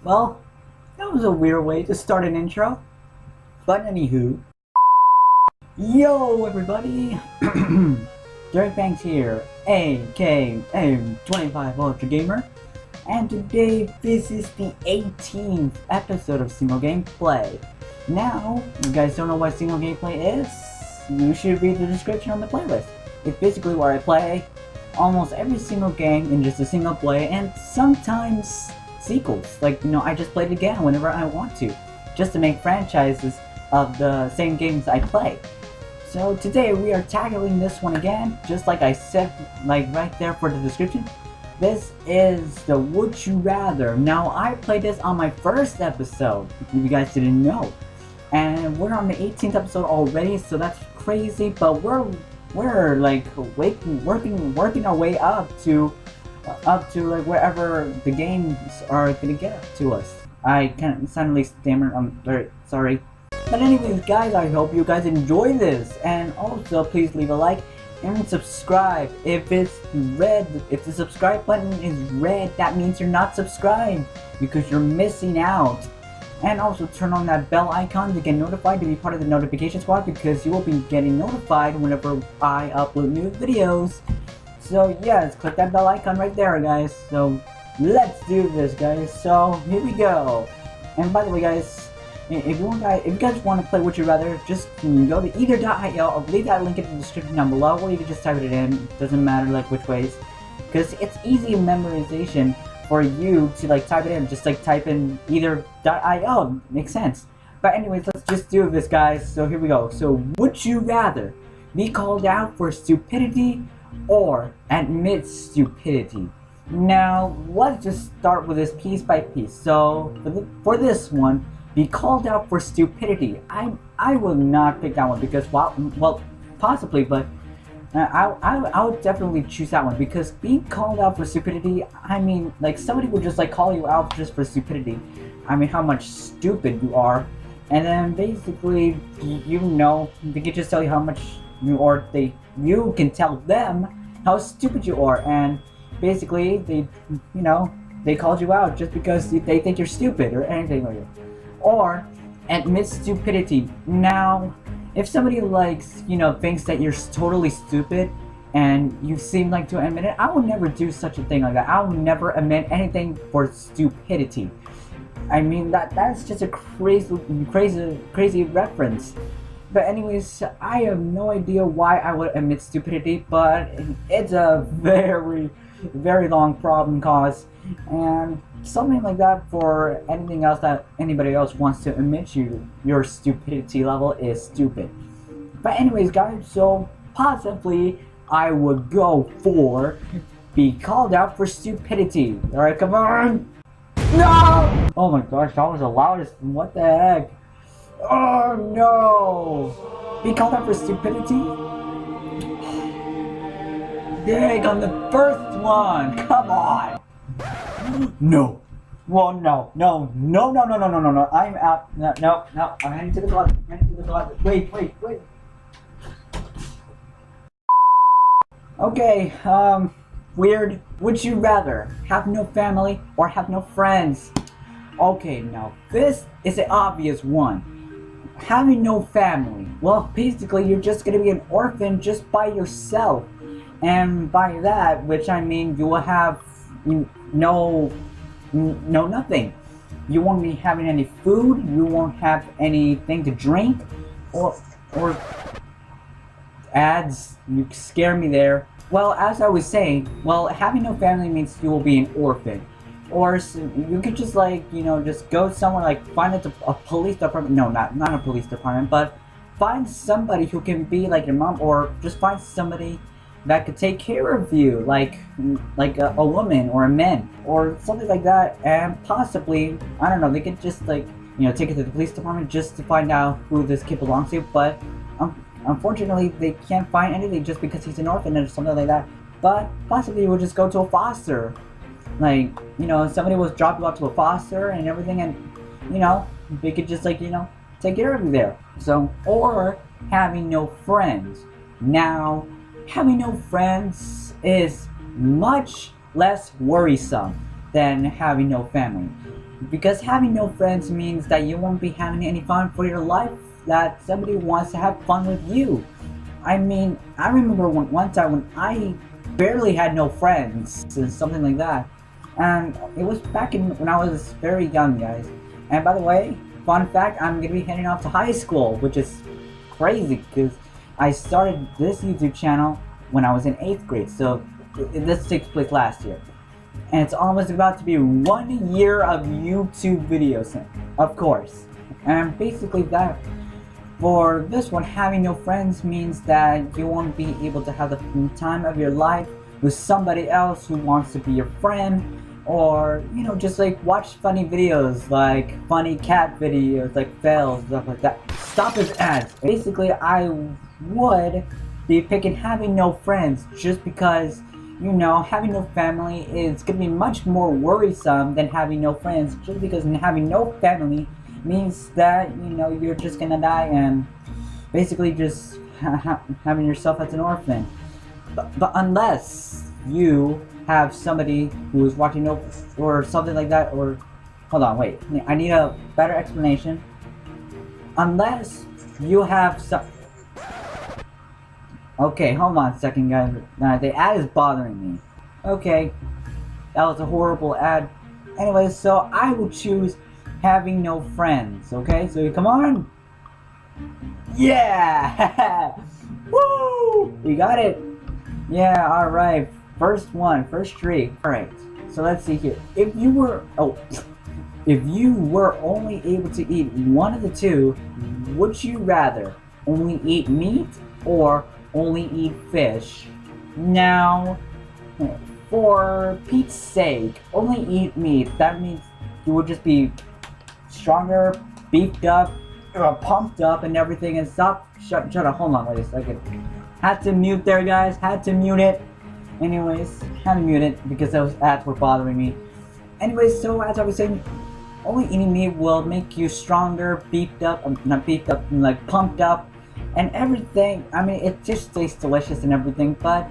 Well, that was a weird way to start an intro. But anywho, yo everybody, Derek Banks here, aka 25 Ultra Gamer, and today this is the 18th episode of Single Gameplay. Now, if you guys don't know what Single Gameplay is, you should read the description on the playlist. It's basically where I play almost every single game in just a single play, and sometimes sequels. Like, I just play it again whenever I want to, just to make franchises of the same games I play. So today we are tackling this one again, just like I said, like right there for the description. This is the Would You Rather. Now, I played this on my first episode, if you guys didn't know. And we're on the 18th episode already, so that's crazy, but we're like working our way up to like wherever the games are gonna get to us. I can't suddenly stammer, I'm very sorry. But anyways guys, I hope you guys enjoy this, and also please leave a like and subscribe. If it's red, if the subscribe button is red, that means you're not subscribed because you're missing out. And also turn on that bell icon to get notified, to be part of the notification squad, because you will be getting notified whenever I upload new videos. So yes, click that bell icon right there guys. So let's do this guys. So here we go. And by the way guys, if you guys want to play Would You Rather, just go to either.io or leave that link in the description down below, or you can just type it in. It doesn't matter like which ways, because it's easy memorization for you to like type it in. Just like type in either.io, makes sense. But anyways, let's just do this guys. So here we go. So would you rather be called out for stupidity or admit stupidity? Now let's just start with this piece by piece. So for this one, be called out for stupidity, I will not pick that one, because well possibly, but I would definitely choose that one, because being called out for stupidity, I mean, like, somebody would just like call you out just for stupidity. I mean, how much stupid you are, and then basically, they can just tell you how much you can tell them how stupid you are, and basically they called you out just because they think you're stupid or anything like that. Or admit stupidity. Now, if somebody thinks that you're totally stupid and you seem like to admit it, I would never do such a thing like that. I would never admit anything for stupidity. I mean, that's just a crazy reference. But anyways, I have no idea why I would admit stupidity, but it's a very, very long problem cause, and something like that for anything else that anybody else wants to admit your stupidity level is stupid. But anyways guys, so possibly I would go for be called out for stupidity. Alright, come on! No! Oh my gosh, that was the loudest. What the heck? Oh no! Be called out for stupidity? Dang, on the first one! Come on! No. Well, no. I'm out. No. I'm heading to the closet. Wait. Okay, weird. Would you rather have no family or have no friends? Okay, now this is an obvious one. Having no family. Well, basically you're just gonna be an orphan just by yourself. And by that, which I mean, you will have nothing. You won't be having any food, you won't have anything to drink, or ads, you scare me there. Well, as I was saying, well, having no family means you will be an orphan. Or you could just just go somewhere, like find a police department, no, not a police department, but find somebody who can be like your mom, or just find somebody that could take care of you, like a woman or a man or something like that, and possibly, I don't know, they could just take it to the police department just to find out who this kid belongs to, but unfortunately they can't find anything just because he's an orphan or something like that. But possibly you would just go to a foster, somebody was dropped off to a foster and everything, and they could just take care of you there. So, or having no friends. Now, having no friends is much less worrisome than having no family. Because having no friends means that you won't be having any fun for your life, that somebody wants to have fun with you. I mean, I remember one time when I barely had no friends, and something like that. And it was back when I was very young, guys. And by the way, fun fact, I'm gonna be heading off to high school, which is crazy because I started this YouTube channel when I was in 8th grade. So this takes place last year. And it's almost about to be 1 year of YouTube videos, of course. And basically that, for this one, having no friends means that you won't be able to have the time of your life with somebody else who wants to be your friend, or, you know, just like watch funny videos, like funny cat videos, like fails, stuff like that. Stop his ads. Basically, I would be picking having no friends just because, you know, having no family is going to be much more worrisome than having no friends, just because having no family means that, you know, you're just going to die and basically just having yourself as an orphan. But unless you have somebody who is watching over or something like that, or hold on, wait, I need a better explanation. Unless you have some. Okay, hold on a second, guys. The ad is bothering me. Okay, that was a horrible ad. Anyway, so I will choose having no friends. Okay, so come on. Yeah! Woo! We got it. Yeah, alright. First one, first three. Alright, so let's see here. If you were only able to eat one of the two, would you rather only eat meat or only eat fish? Now, for Pete's sake, only eat meat. That means you would just be stronger, beefed up, pumped up and everything, and stop. Shut up, hold on, wait a second. Had to mute there, guys, had to mute it. Anyways, had to mute it because those ads were bothering me. Anyways, so as I was saying, only eating meat will make you stronger, beefed up, not beefed up, like pumped up, and everything. I mean, it just tastes delicious and everything, but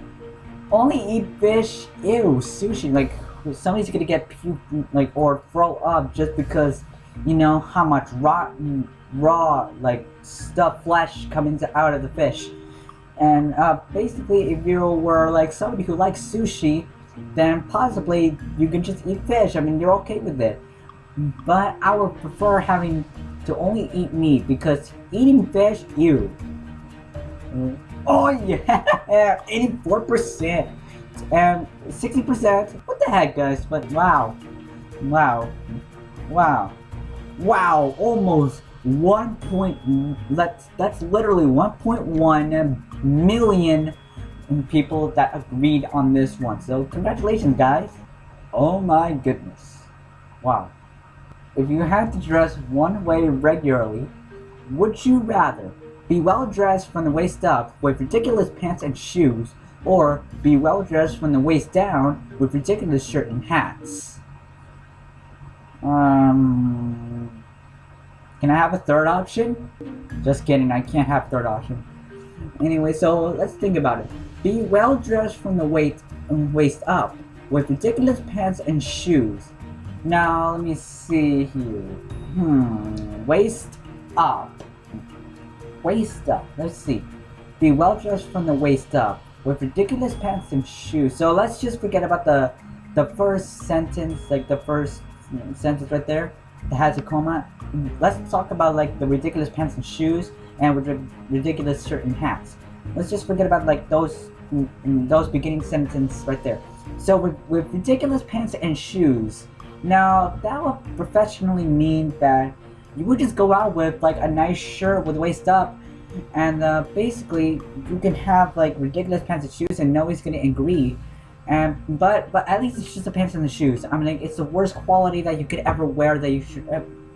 only eat fish, ew, sushi, like, somebody's gonna get puke, like, or throw up just because, you know, how much raw, like, stuff, flesh comes out of the fish. And basically, if you were like somebody who likes sushi, then possibly you can just eat fish. I mean, you're okay with it. But I would prefer having to only eat meat, because eating fish, ew. Oh yeah, 84% and 60%. What the heck, guys? But wow, almost 1. That's literally 1.1 million people that agreed on this one. So congratulations, guys. Oh my goodness. Wow. If you had to dress one way regularly, would you rather be well dressed from the waist up with ridiculous pants and shoes, or be well dressed from the waist down with ridiculous shirt and hats? Can I have a third option? Just kidding, I can't have a third option. Anyway, so let's think about it. Be well dressed from the waist up with ridiculous pants and shoes. Now, let me see here. Waist up. Waist up. Let's see. Be well dressed from the waist up with ridiculous pants and shoes. So let's just forget about the first sentence, like the first sentence right there that has a comma. Let's talk about like the ridiculous pants and shoes and with ridiculous shirt and hats. Let's just forget about like those beginning sentences right there. So with ridiculous pants and shoes, now that would professionally mean that you would just go out with like a nice shirt with the waist up, and basically you can have like ridiculous pants and shoes and nobody's gonna agree. And but at least it's just the pants and the shoes. I mean, like, it's the worst quality that you could ever wear that you should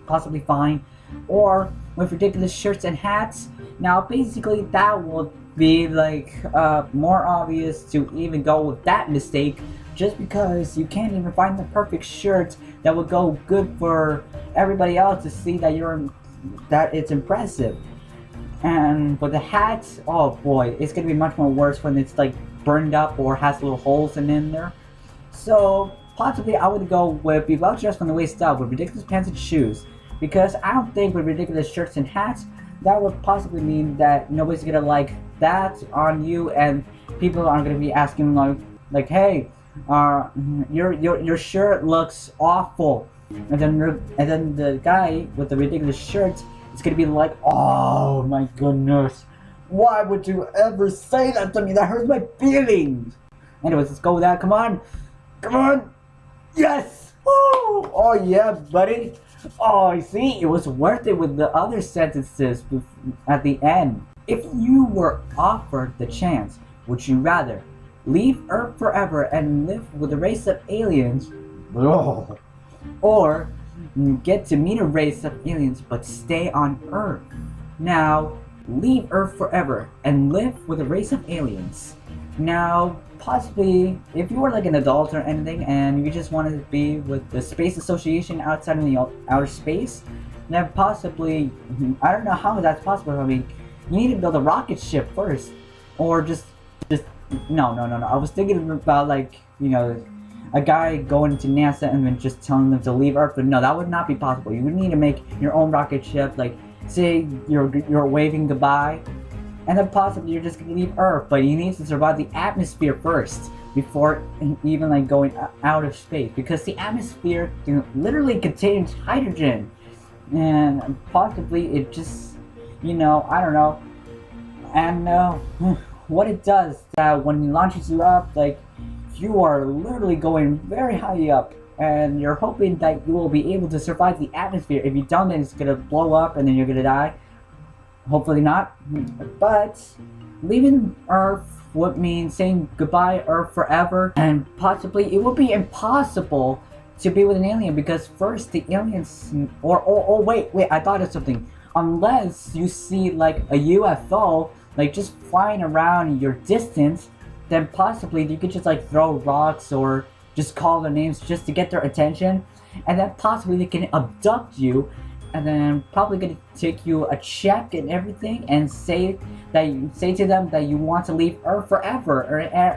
possibly find. Or with ridiculous shirts and hats. Now basically that will be like more obvious to even go with that mistake, just because you can't even find the perfect shirt that would go good for everybody else to see that it's impressive. And with the hats, oh boy, it's gonna be much more worse when it's like burned up or has little holes in there. So possibly I would go with be well dressed from the waist up with ridiculous pants and shoes. Because I don't think with ridiculous shirts and hats, that would possibly mean that nobody's gonna like that on you, and people aren't gonna be asking like, hey, your shirt looks awful, and then the guy with the ridiculous shirt is gonna be like, oh my goodness, why would you ever say that to me? That hurts my feelings. Anyways, let's go with that. Come on, yes. Woo! Oh yeah, buddy. Oh, you see, it was worth it with the other sentences at the end. If you were offered the chance, would you rather leave Earth forever and live with a race of aliens, or get to meet a race of aliens but stay on Earth? Now, leave Earth forever and live with a race of aliens. Now, possibly, if you were like an adult or anything and you just wanted to be with the Space Association outside in the outer space, then possibly, I don't know how that's possible. I mean, you need to build a rocket ship first, or just no. I was thinking about like, you know, a guy going to NASA and then just telling them to leave Earth, but no, that would not be possible. You would need to make your own rocket ship. Like, say you're waving goodbye, and then possibly you're just gonna leave Earth, but you need to survive the atmosphere first before even like going out of space, because the atmosphere literally contains hydrogen, and possibly it just, you know, I don't know, and what it does that when it launches you up, like, you are literally going very high up, and you're hoping that you will be able to survive the atmosphere. If you don't, then it's gonna blow up and then you're gonna die. Hopefully not. But leaving Earth would mean saying goodbye Earth forever, and possibly it would be impossible to be with an alien, because first the aliens, or wait, I thought of something. Unless you see like a UFO like just flying around your distance, then possibly you could just like throw rocks or just call their names just to get their attention, and then possibly they can abduct you, and then probably gonna take you a check and everything, and say to them that you want to leave Earth forever,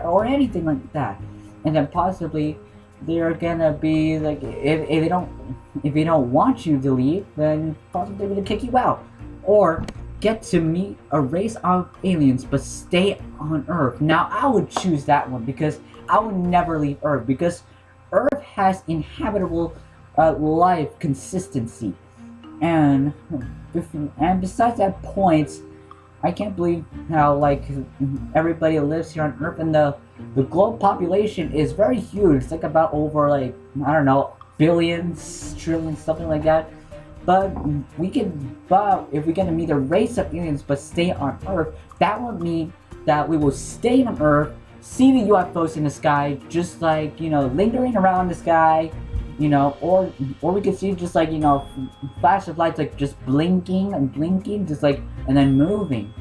or anything like that, and then possibly they're gonna be like, if they don't want you to leave, then possibly they're gonna kick you out, or get to meet a race of aliens but stay on Earth. Now I would choose that one, because I would never leave Earth, because Earth has inhabitable life consistency, and besides that point, I can't believe how like everybody lives here on Earth, and the globe population is very huge. It's like about over like, I don't know, billions, trillions, something like that. But if we're gonna meet a race of aliens but stay on Earth, that would mean that we will stay on Earth, see the UFOs in the sky, just like, you know, lingering around the sky, you know, or we could see just like, you know, flash of lights like just blinking and blinking, just like, and then moving.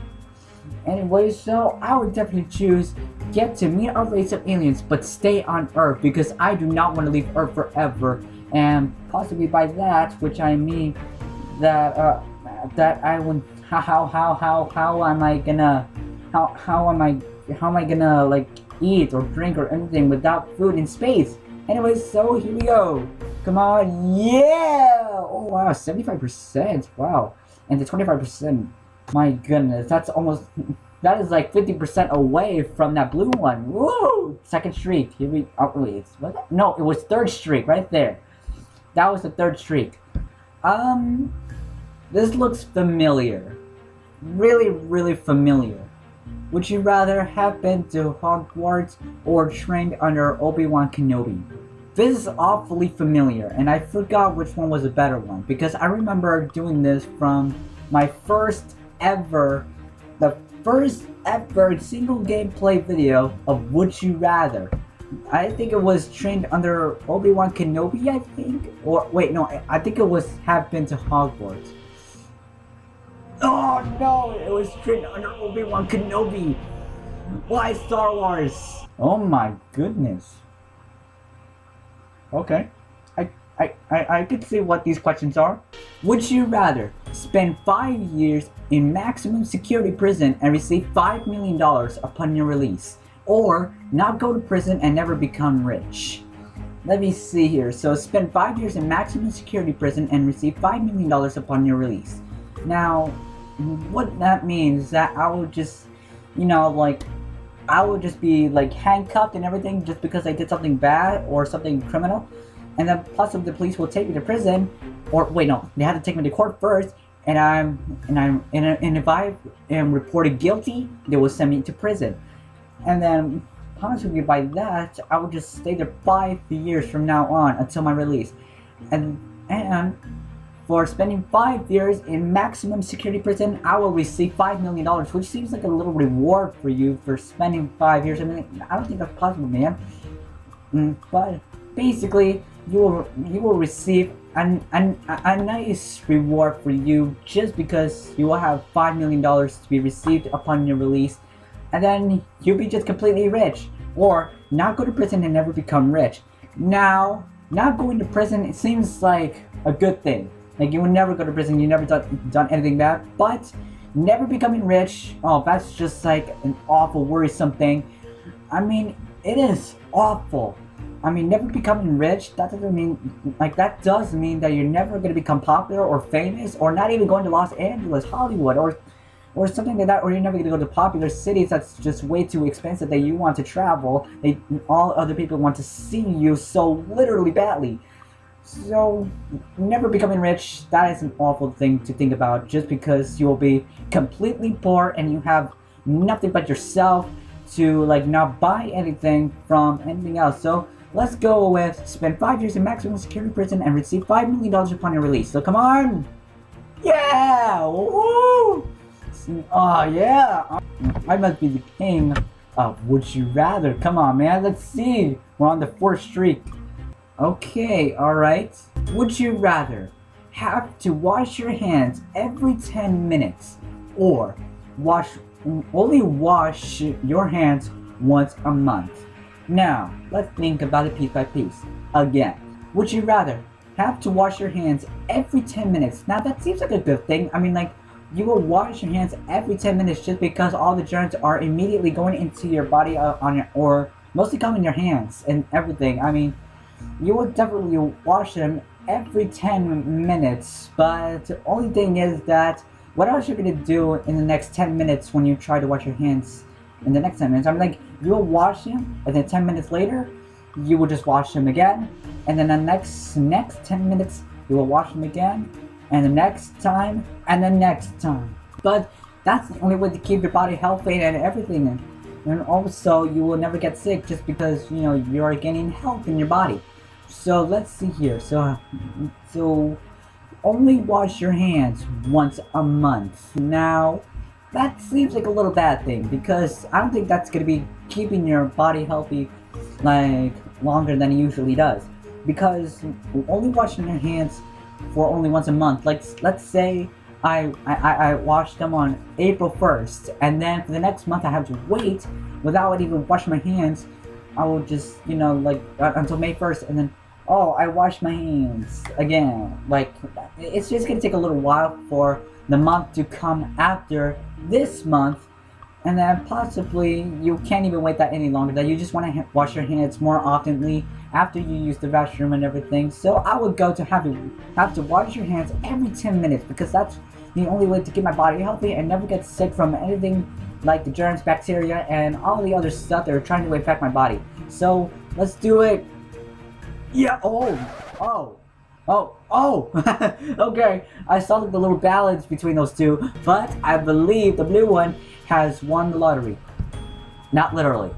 Anyway, so I would definitely choose get to meet a race of aliens but stay on Earth, because I do not want to leave Earth forever. And possibly by that, which I mean that that I would, how am I gonna like eat or drink or anything without food in space? Anyway, so here we go. Come on, yeah! Oh wow, 75%. Wow, and the 25%. My goodness, that is like 50% away from that blue one. Woo! Second streak. Here we. Oh wait, no, it was third streak right there. That was the third streak. This looks familiar. Really, really familiar. Would you rather have been to Hogwarts or trained under Obi-Wan Kenobi? This is awfully familiar, and I forgot which one was a better one, because I remember doing this from my first ever single gameplay video of Would You Rather. I think it was trained under Obi-Wan Kenobi, I think? Or, wait, no, I think it was have been to Hogwarts. Oh no, it was trained under Obi-Wan Kenobi! Why Star Wars? Oh my goodness. Okay. I could see what these questions are. Would you rather spend 5 years in maximum security prison and receive $5 million upon your release, or not go to prison and never become rich? let me see here. So spend 5 years in maximum security prison and receive $5 million upon your release. Now, what that means is that I will just, like, I would just be like handcuffed and everything just because I did something bad or something criminal, and then possibly the police will take me to prison, or wait, no, they have to take me to court first, and if I am reported guilty, they will send me to prison, and then possibly by that I will just stay there 5 years from now on until my release, and for spending 5 years in maximum security prison, I will receive $5 million, which seems like a little reward for you for spending 5 years. I mean, I don't think that's possible, man. But basically, you will receive a nice reward for you just because you will have $5 million to be received upon your release, and then you'll be just completely rich, or not go to prison and never become rich. Now, not going to prison, it seems like a good thing. Like, you would never go to prison, you never done anything bad, but never becoming rich, oh, that's just like an awful, worrisome thing. I mean, it is awful. I mean, never becoming rich, that doesn't mean, like, that does mean that you're never going to become popular or famous, or not even going to Los Angeles, Hollywood, or something like that, or you're never going to go to popular cities that's just way too expensive that you want to travel. All other people want to see you so literally badly. So, never becoming rich, that is an awful thing to think about just because you will be completely poor and you have nothing but yourself to, like, not buy anything from anything else. So, let's go with spend 5 years in maximum security prison and receive $5 million upon your release. So, come on! Yeah! Woo! Oh, yeah! I must be the king of Would You Rather. Come on, man, let's see. We're on the 4th streak. Okay, alright. Would you rather have to wash your hands every 10 minutes or only wash your hands once a month? Now, let's think about it piece by piece. Again, would you rather have to wash your hands every 10 minutes? Now, that seems like a good thing. I mean, like, you will wash your hands every 10 minutes just because all the germs are immediately going into your body or mostly come in your hands and everything. I mean, you will definitely wash them every 10 minutes, but the only thing is that what else you're going to do in the next 10 minutes when you try to wash your hands in the next 10 minutes? I mean, like, you'll wash them, and then 10 minutes later, you will just wash them again, and then the next 10 minutes, you will wash them again, and the next time, and the next time. But that's the only way to keep your body healthy and everything, and also you will never get sick just because, you're gaining health in your body. So let's see here. So only wash your hands once a month. Now, that seems like a little bad thing because I don't think that's gonna be keeping your body healthy like longer than it usually does. Because only washing your hands for only once a month. Like, let's say I washed them on April 1st, and then for the next month I have to wait without even washing my hands. I will just, until May 1st, and then, I wash my hands again. Like, it's just gonna take a little while for the month to come after this month, and then possibly you can't even wait that any longer, that you just want to wash your hands more oftenly after you use the restroom and everything. So I would go to have to wash your hands every 10 minutes because that's the only way to keep my body healthy and never get sick from anything like the germs, bacteria, and all the other stuff that are trying to affect my body. So let's do it. Yeah. Okay, I saw the little balance between those two, but I believe the blue one has won the lottery. Not literally.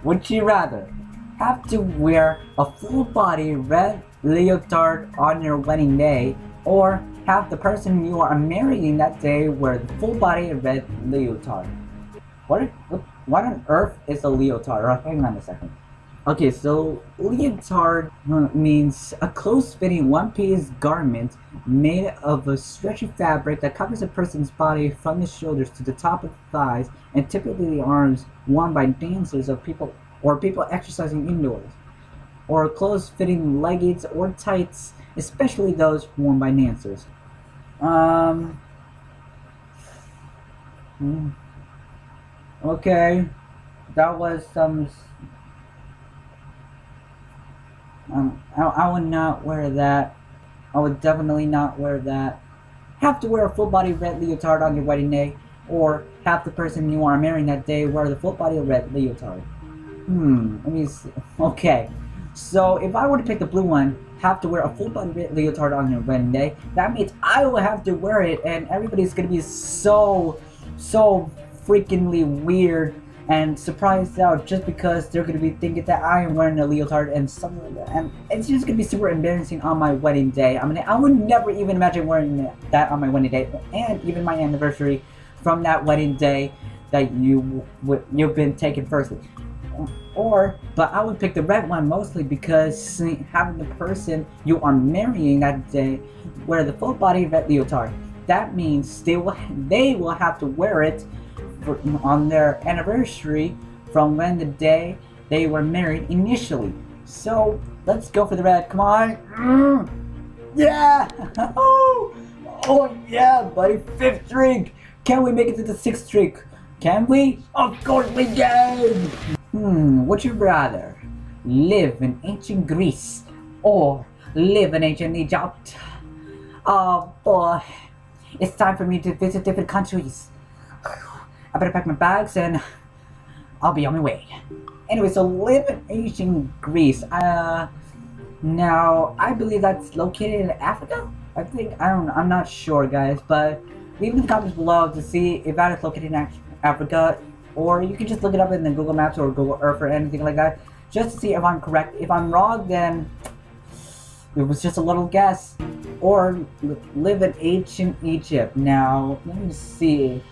Would you rather have to wear a full body red leotard on your wedding day, or have the person you are marrying that day wear the full body red leotard? What on earth is a leotard? Hang on a second. Okay, so leotard means a close-fitting one-piece garment made of a stretchy fabric that covers a person's body from the shoulders to the top of the thighs, and typically the arms worn by dancers people exercising indoors, or close-fitting leggings or tights, especially those worn by dancers. Okay, that was some. I would not wear that. I would definitely not wear that. Have to wear a full body red leotard on your wedding day, or have the person you are marrying that day wear the full body red leotard. Let me see. Okay, so if I were to pick the blue one, have to wear a full body red leotard on your wedding day, that means I will have to wear it, and everybody's gonna be so freakingly weird and surprised out just because they're gonna be thinking that I am wearing a leotard and something like that, and it's just gonna be super embarrassing on my wedding day. I mean, I would never even imagine wearing that on my wedding day, and even my anniversary from that wedding day that you've been taken firstly. But I would pick the red one mostly because having the person you are marrying that day wear the full body red leotard, that means they will have to wear it on their anniversary from when the day they were married initially. So let's go for the red. Come on. Yeah. Oh yeah, buddy. 5th drink. Can we make it to the 6th drink? Can we? Of course we can. Would you rather live in ancient Greece or live in ancient Egypt? Oh boy, it's time for me to visit different countries. I better pack my bags and I'll be on my way. Anyway, so live in ancient Greece. Now I believe that's located in Africa. I'm not sure, guys, but leave in the comments below to see if that is located in Africa, or you can just look it up in the Google Maps or Google Earth or anything like that, just to see if I'm correct. If I'm wrong, then it was just a little guess. Or live in ancient Egypt. Now, let me see.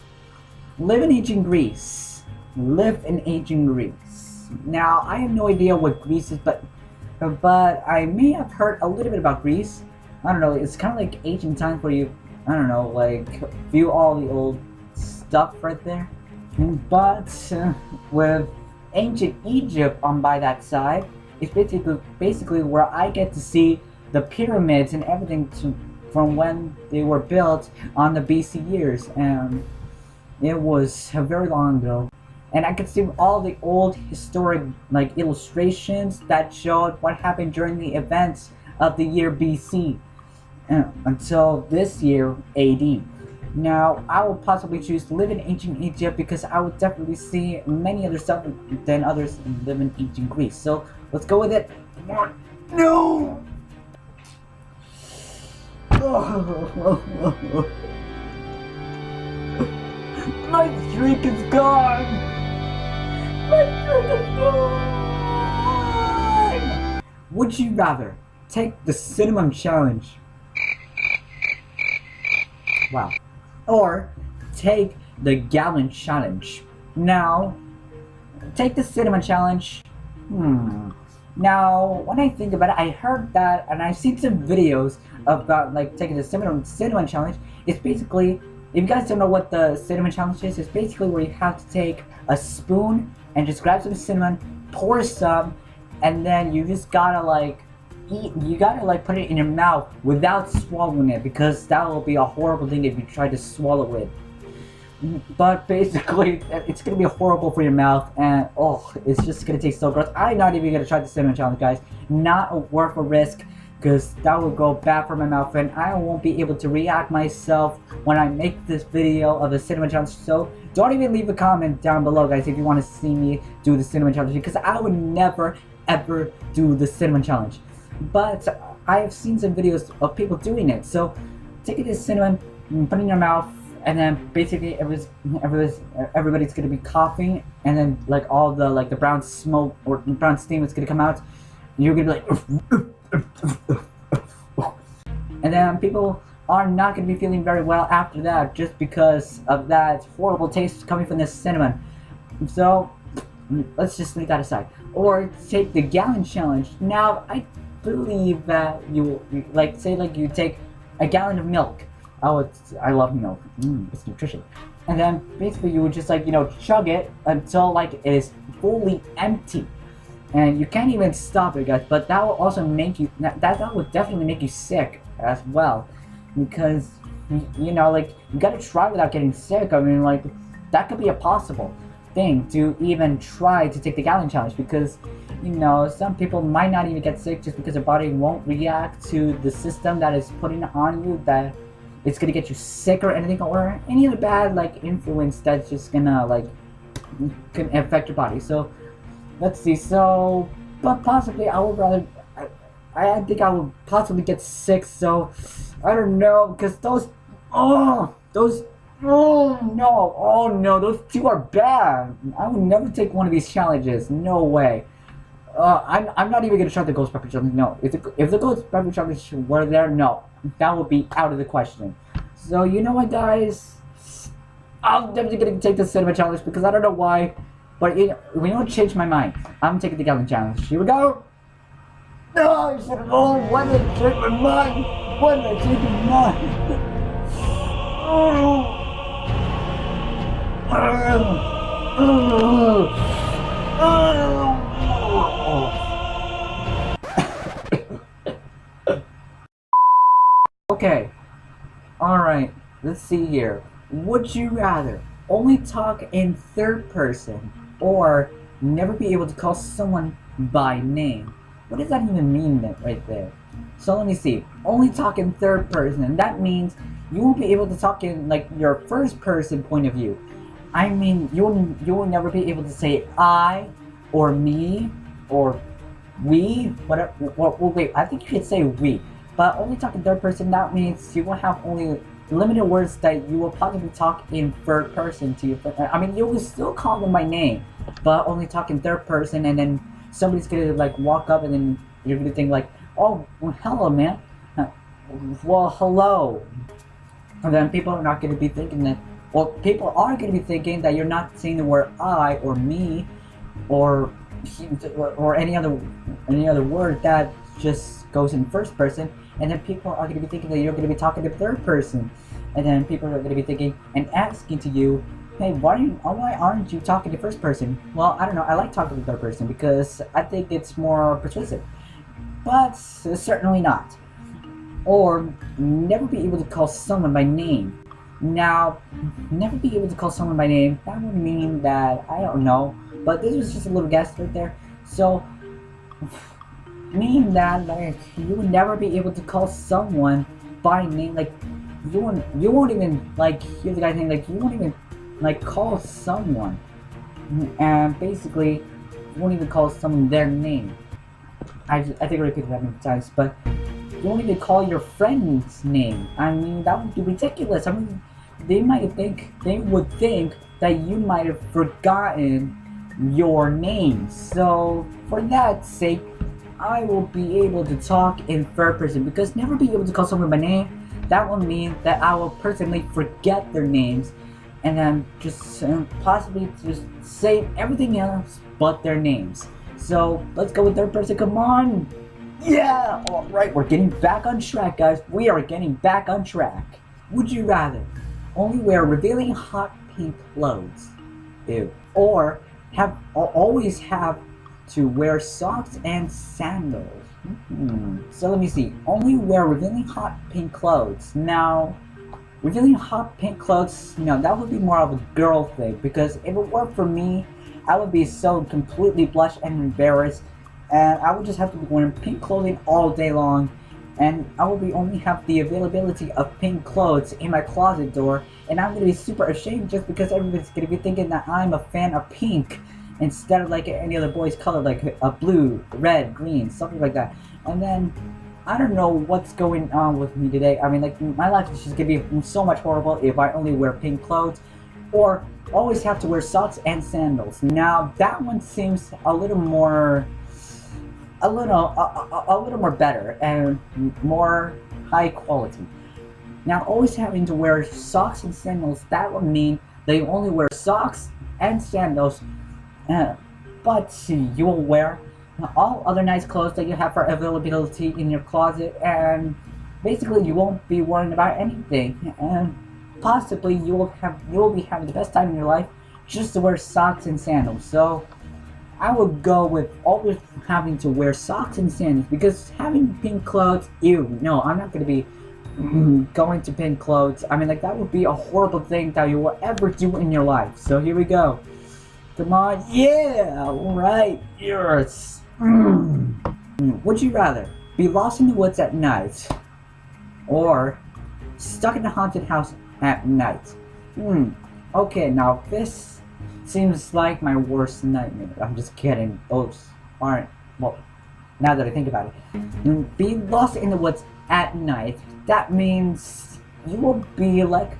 Live in ancient Greece. Live in ancient Greece. Now, I have no idea what Greece is, but I may have heard a little bit about Greece. I don't know, it's kind of like ancient times where you, I don't know, like, view all the old stuff right there. But with ancient Egypt on by that side, it's basically where I get to see the pyramids and everything from when they were built on the BC years, and it was very long ago. And I could see all the old historic like illustrations that showed what happened during the events of the year BC until this year AD. Now, I will possibly choose to live in ancient Egypt because I would definitely see many other stuff than others live in ancient Greece. So, let's go with it. Come on. No! My drink is gone! My drink is gone! Would you rather take the cinnamon challenge? Wow. Or take the gallon challenge. Now, take the cinnamon challenge. Now, when I think about it, I heard that, and I've seen some videos about like taking the cinnamon challenge. It's basically, if you guys don't know what the cinnamon challenge is, it's basically where you have to take a spoon and just grab some cinnamon, pour some, and then you just gotta like put it in your mouth without swallowing it, because that will be a horrible thing if you try to swallow it. But basically, it's gonna be horrible for your mouth, and oh, it's just gonna taste so gross. I'm not even gonna try the cinnamon challenge, guys. Not worth a risk, because that will go bad for my mouth, and I won't be able to react myself when I make this video of the cinnamon challenge. So don't even leave a comment down below, guys, if you want to see me do the cinnamon challenge, because I would never ever do the cinnamon challenge. But I have seen some videos of people doing it. So take this cinnamon, put it in your mouth, and then basically everybody's gonna be coughing, and then like all the the brown smoke or brown steam is gonna come out. And you're gonna be like, and then people are not gonna be feeling very well after that, just because of that horrible taste coming from this cinnamon. So let's just leave that aside. Or take the gallon challenge. Now I believe that you you take a gallon of milk. I love milk. It's nutritious. And then basically you would just chug it until it is fully empty, and you can't even stop it, guys. But that will also make you that would definitely make you sick as well, because you gotta try without getting sick. I mean, that could be impossible. thing to even try to take the gallon challenge, because you know some people might not even get sick just because their body won't react to the system that is putting on you, that it's gonna get you sick or anything, or any other bad like influence that's just gonna like can affect your body. So let's see. So, but possibly I would rather. I think I would possibly get sick. So I don't know, because those. Oh no, those two are bad. I would never take one of these challenges. No way. I'm not even gonna try the ghost pepper challenge. No, if the ghost pepper challenge were there, no, that would be out of the question. So you know what, guys, I'm definitely gonna take the cinema challenge, because I don't know why, but we don't change my mind. I'm taking the gallon challenge. Here we go. No, I should have. Oh, why did I change my mind? Why did I change my mind? Okay, alright, let's see here. Would you rather only talk in third person or never be able to call someone by name? What does that even mean right there? So let me see. Only talk in third person. That means you won't be able to talk in like your first person point of view. I mean, you will never be able to say I or me or we, whatever. Well, wait, I think you could say we, but only talk in third person. That means you will have only limited words that you will possibly talk in third person to your friend. I mean, you will still call them by name, but only talk in third person, and then somebody's gonna like walk up, and then you're gonna think like, oh, well, hello, man. Well, hello. And then people are not gonna be thinking that. Well, people are gonna be thinking that you're not saying the word I or me, or any other word that just goes in first person, and then people are gonna be thinking that you're gonna be talking to third person, and then people are gonna be thinking and asking to you, hey, why aren't you talking to first person? Well, I don't know. I like talking to third person because I think it's more persuasive, but certainly not. Or never be able to call someone by name. Now, never be able to call someone by name, that would mean that, I don't know, but this was just a little guess right there. So, meaning that like you would never be able to call someone by name, like you won't even like hear the guy saying like you won't even like call someone, and basically you won't even call someone their name. I think I repeated that many times, but you won't even call your friend's name. I mean, that would be ridiculous. I mean, they would think that you might have forgotten your name. So for that sake, I will be able to talk in third person, because never be able to call someone by name, that will mean that I will personally forget their names, and then just possibly just say everything else but their names. So let's go with third person. Come on. Yeah! Alright, we're getting back on track, guys. We are getting back on track. Would you rather only wear revealing hot pink clothes, ew, or always have to wear socks and sandals? So let me see. Only wear revealing hot pink clothes. Now, revealing hot pink clothes, no, that would be more of a girl thing, because if it were for me, I would be so completely blushed and embarrassed, and I would just have to be wearing pink clothing all day long, and I will be only have the availability of pink clothes in my closet door, and I'm gonna be super ashamed just because everybody's gonna be thinking that I'm a fan of pink instead of like any other boy's color, like a blue, red, green, something like that. And then I don't know what's going on with me today. I mean, like, my life is just gonna be so much horrible if I only wear pink clothes, or always have to wear socks and sandals. Now that one seems a little more better and more high quality. Now, always having to wear socks and sandals, that would mean that you only wear socks and sandals, but you will wear all other nice clothes that you have for availability in your closet, and basically you won't be worrying about anything, and possibly you will be having the best time in your life just to wear socks and sandals. So I would go with always having to wear socks and sandals, because having pink clothes, ew, no, I'm not going to be going to pink clothes. I mean, like, that would be a horrible thing that you will ever do in your life. So here we go. Come on, yeah, alright, yes. Would you rather be lost in the woods at night or stuck in a haunted house at night? Okay, now this seems like my worst nightmare. I'm just kidding. Those aren't, well, now that I think about it. Being lost in the woods at night, that means you will be like,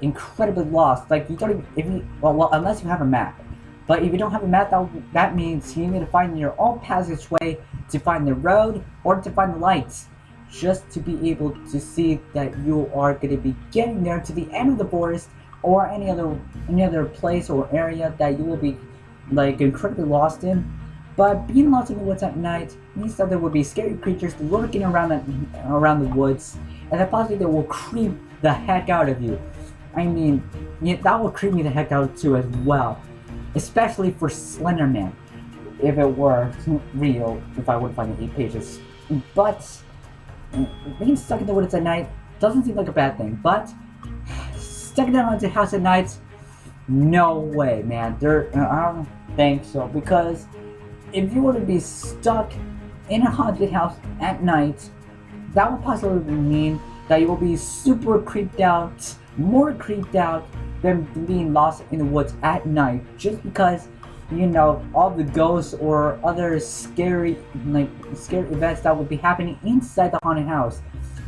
incredibly lost. Like you don't even, if you, well, unless you have a map. But if you don't have a map, that means you need to find your own passageway to find the road or to find the lights, just to be able to see that you are going to be getting there to the end of the forest or any other place or area that you will be like incredibly lost in. But being lost in the woods at night means that there will be scary creatures lurking around the woods, and that possibly they will creep the heck out of you. I mean, yeah, that will creep me the heck out too as well. Especially for Slender Man, if it were real, if I would find the 8 pages. But being stuck in the woods at night doesn't seem like a bad thing. But stuck in a haunted house at night, no way, man. I don't think so, because if you were to be stuck in a haunted house at night, that would possibly mean that you will be super creeped out, more creeped out than being lost in the woods at night, just because, you know, all the ghosts or other scary events that would be happening inside the haunted house,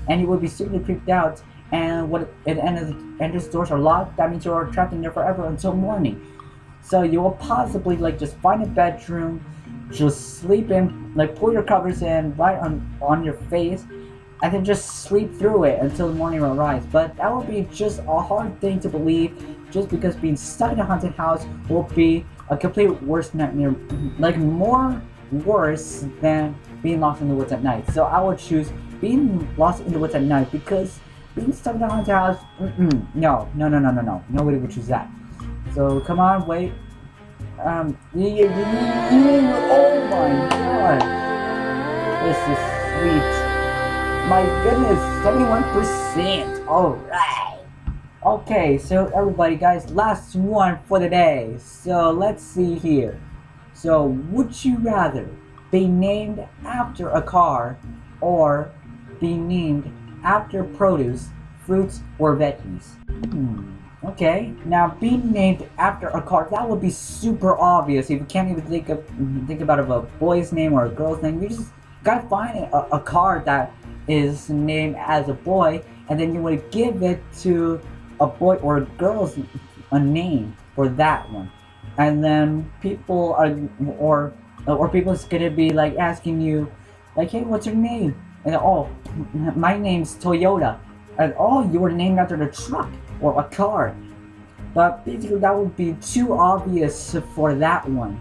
and you would be super creeped out. And and the doors are locked, that means you're trapped in there forever until morning. So you will possibly like just find a bedroom, just sleep in, like pull your covers in right on your face, and then just sleep through it until the morning will rise. But that would be just a hard thing to believe, just because being stuck in a haunted house will be a complete worst nightmare, like more worse than being lost in the woods at night. So I would choose being lost in the woods at night, because being stuck in a haunted house, nobody would choose that. So come on, wait. Oh my god, this is sweet. My goodness, 71%. Alright. Okay, so everybody, guys, last one for the day. So let's see here. So, would you rather be named after a car or be named after produce, fruits, or veggies? Okay, now being named after a car, that would be super obvious. If you can't even think about a boy's name or a girl's name, you just gotta find a car that is named as a boy, and then you would give it to a boy or a girl's a name for that one. And then people are or people's gonna be like asking you like, hey, what's your name? And oh, my name's Toyota. And oh, you were named after the truck or a car. But basically that would be too obvious for that one.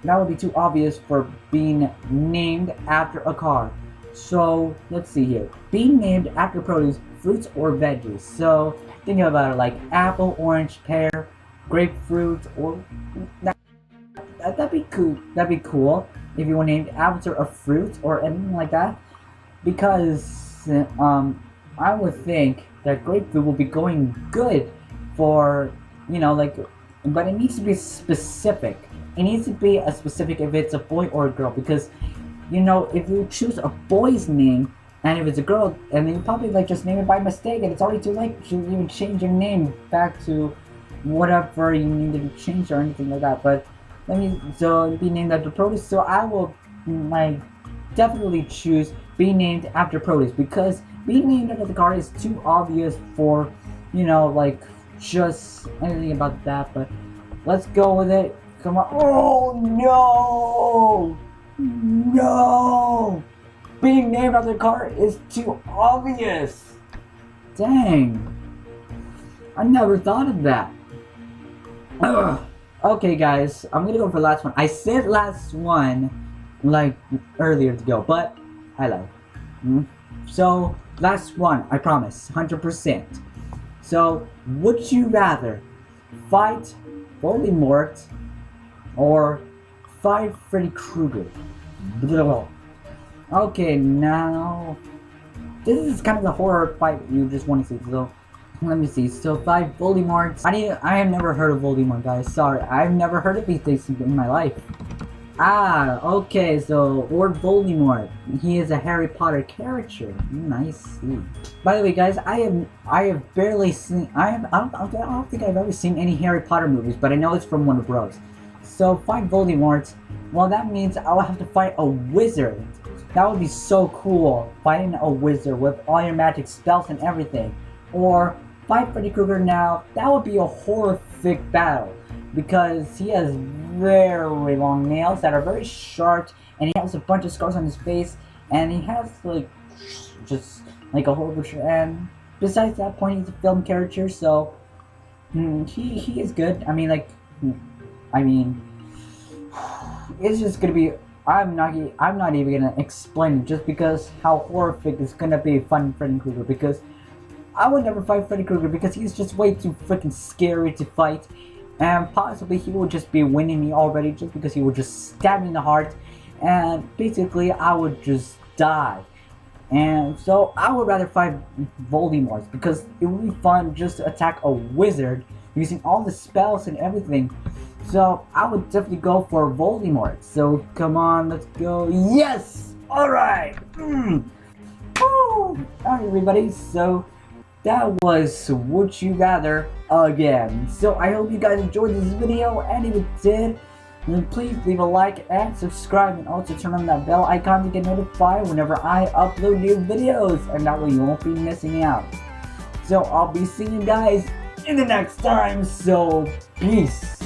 That would be too obvious for being named after a car. So let's see here. Being named after produce, fruits, or veggies. So think about it like apple, orange, pear, grapefruit, or that'd be cool. That'd be cool if you were named after a fruit or anything like that. Because I would think that grapefruit will be going good for, you know, like, but it needs to be specific. It needs to be a specific if it's a boy or a girl, because, you know, if you choose a boy's name and if it's a girl, and then you probably like just name it by mistake, and it's already too late to even change your name back to whatever you needed to change or anything like that. But so be named after produce. So I will definitely choose being named after produce, because being named after the car is too obvious for, you know, like just anything about that. But let's go with it. Come on. Oh no! Being named after the car is too obvious. Dang. I never thought of that. Ugh. Okay guys, I'm gonna go for the last one. I said last one like earlier to go, but I lied. So last one, I promise, 100%. So would you rather fight Voldemort or fight Freddy Krueger? Okay, now this is kind of the horror fight you just want to see. So Let me see. So 5 Voldemorts. I have never heard of Voldemort, guys. Sorry, I've never heard of these things in my life. Ah, okay. So Lord Voldemort. He is a Harry Potter character. I see. By the way, guys, I have barely seen. I don't think I've ever seen any Harry Potter movies, but I know it's from Warner Bros. So 5 Voldemorts. Well, that means I will have to fight a wizard. That would be so cool, fighting a wizard with all your magic spells and everything. Or fight Freddy Krueger now. That would be a horrific battle because he has very long nails that are very sharp, and he has a bunch of scars on his face, and he has like just like a horrible. And besides that point, he's a film character, so he is good. I mean, it's just gonna be. I'm not even gonna explain it just because how horrific it's gonna be fighting Freddy Krueger, because I would never fight Freddy Krueger because he's just way too freaking scary to fight, and possibly he will just be winning me already just because he would just stab me in the heart, and basically I would just die. And so I would rather fight Voldemort because it would be fun just to attack a wizard using all the spells and everything. So I would definitely go for Voldemort. So come on, let's go. Yes! Alright! Woo! Alright everybody, so that was Would You Rather again. So I hope you guys enjoyed this video, and if you did, then please leave a like and subscribe, and also turn on that bell icon to get notified whenever I upload new videos, and that way you won't be missing out. So I'll be seeing you guys in the next time, so peace!